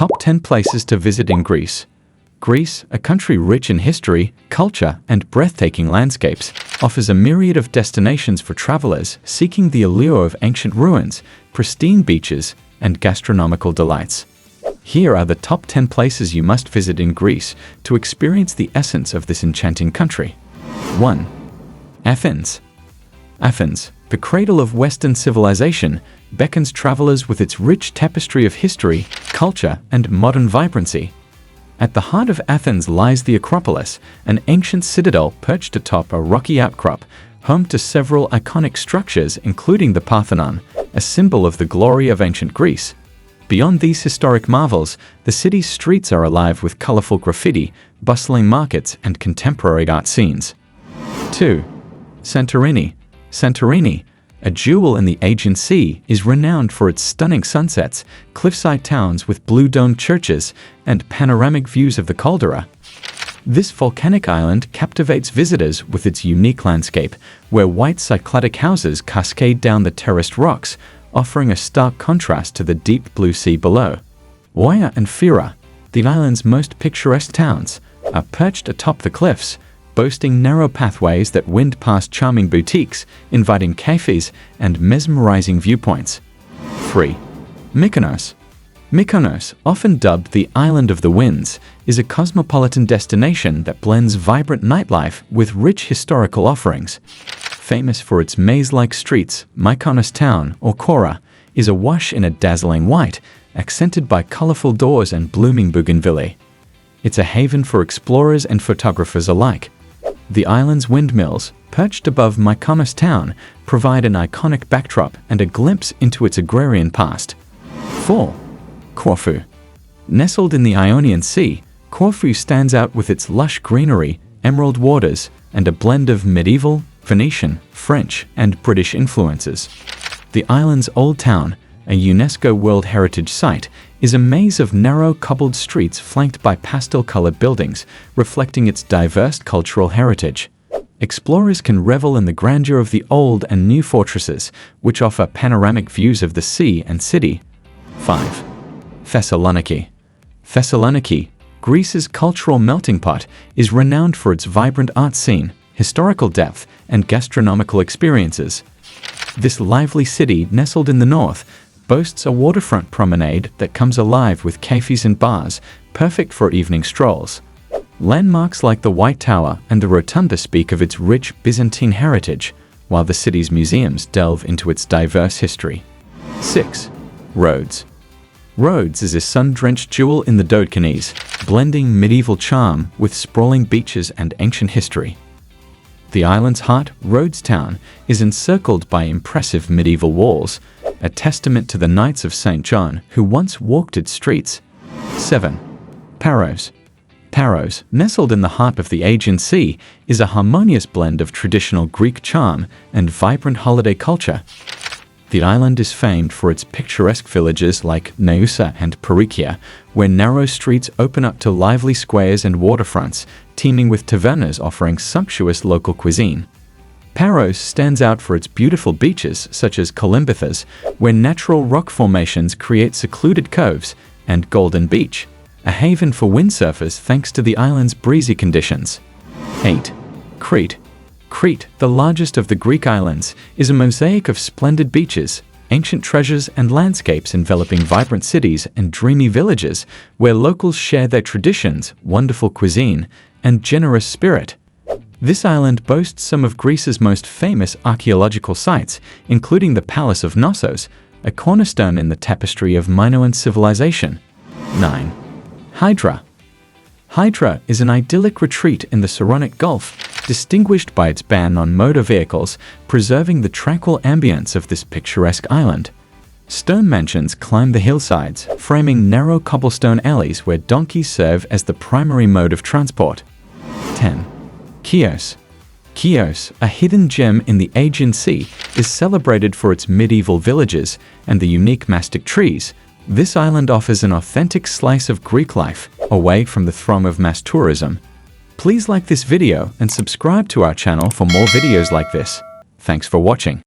Top 10 places to visit in Greece. Greece, a country rich in history, culture, and breathtaking landscapes, offers a myriad of destinations for travelers seeking the allure of ancient ruins, pristine beaches, and gastronomical delights. Here are the top 10 places you must visit in Greece to experience the essence of this enchanting country. 1. Athens. Athens, the cradle of Western civilization, beckons travelers with its rich tapestry of history, culture, and modern vibrancy. At the heart of Athens lies the Acropolis, an ancient citadel perched atop a rocky outcrop, home to several iconic structures including the Parthenon, a symbol of the glory of ancient Greece. Beyond these historic marvels, the city's streets are alive with colorful graffiti, bustling markets, and contemporary art scenes. 2. Santorini. Santorini, a jewel in the Aegean Sea, is renowned for its stunning sunsets, cliffside towns with blue-domed churches, and panoramic views of the caldera. This volcanic island captivates visitors with its unique landscape, where white Cycladic houses cascade down the terraced rocks, offering a stark contrast to the deep blue sea below. Oia and Fira, the island's most picturesque towns, are perched atop the cliffs, boasting narrow pathways that wind past charming boutiques, inviting cafes, and mesmerizing viewpoints. 3. Mykonos. Mykonos, often dubbed the Island of the Winds, is a cosmopolitan destination that blends vibrant nightlife with rich historical offerings. Famous for its maze-like streets, Mykonos town, or Kora, is awash in a dazzling white, accented by colorful doors and blooming bougainvillea. It's a haven for explorers and photographers alike. The island's windmills, perched above Mykonos town, provide an iconic backdrop and a glimpse into its agrarian past. 4. Corfu. Nestled in the Ionian Sea, Corfu stands out with its lush greenery, emerald waters, and a blend of medieval, Venetian, French, and British influences. The island's Old Town, a UNESCO World Heritage Site, is a maze of narrow cobbled streets flanked by pastel-colored buildings, reflecting its diverse cultural heritage. Explorers can revel in the grandeur of the old and new fortresses, which offer panoramic views of the sea and city. 5. Thessaloniki. Thessaloniki, Greece's cultural melting pot, is renowned for its vibrant art scene, historical depth, and gastronomical experiences. This lively city, nestled in the north, boasts a waterfront promenade that comes alive with cafes and bars, perfect for evening strolls. Landmarks like the White Tower and the Rotunda speak of its rich Byzantine heritage, while the city's museums delve into its diverse history. 6. Rhodes. Rhodes is a sun-drenched jewel in the Dodecanese, blending medieval charm with sprawling beaches and ancient history. The island's heart, Rhodes Town, is encircled by impressive medieval walls, a testament to the Knights of St. John who once walked its streets. 7. Paros. Paros, nestled in the heart of the Aegean Sea, is a harmonious blend of traditional Greek charm and vibrant holiday culture. The island is famed for its picturesque villages like Naousa and Perikia, where narrow streets open up to lively squares and waterfronts, teeming with tavernas offering sumptuous local cuisine. Paros stands out for its beautiful beaches such as Kolimbithas, where natural rock formations create secluded coves, and Golden Beach, a haven for windsurfers thanks to the island's breezy conditions. 8. Crete. Crete, the largest of the Greek islands, is a mosaic of splendid beaches, ancient treasures, and landscapes enveloping vibrant cities and dreamy villages where locals share their traditions, wonderful cuisine, and generous spirit. This island boasts some of Greece's most famous archaeological sites, including the Palace of Knossos, a cornerstone in the tapestry of Minoan civilization. 9. Hydra. Hydra is an idyllic retreat in the Saronic Gulf, distinguished by its ban on motor vehicles, preserving the tranquil ambience of this picturesque island. Stone mansions climb the hillsides, framing narrow cobblestone alleys where donkeys serve as the primary mode of transport. 10. Chios. Chios, a hidden gem in the Aegean Sea, is celebrated for its medieval villages and the unique mastic trees. This island offers an authentic slice of Greek life, away from the throng of mass tourism. Please like this video and subscribe to our channel for more videos like this. Thanks for watching.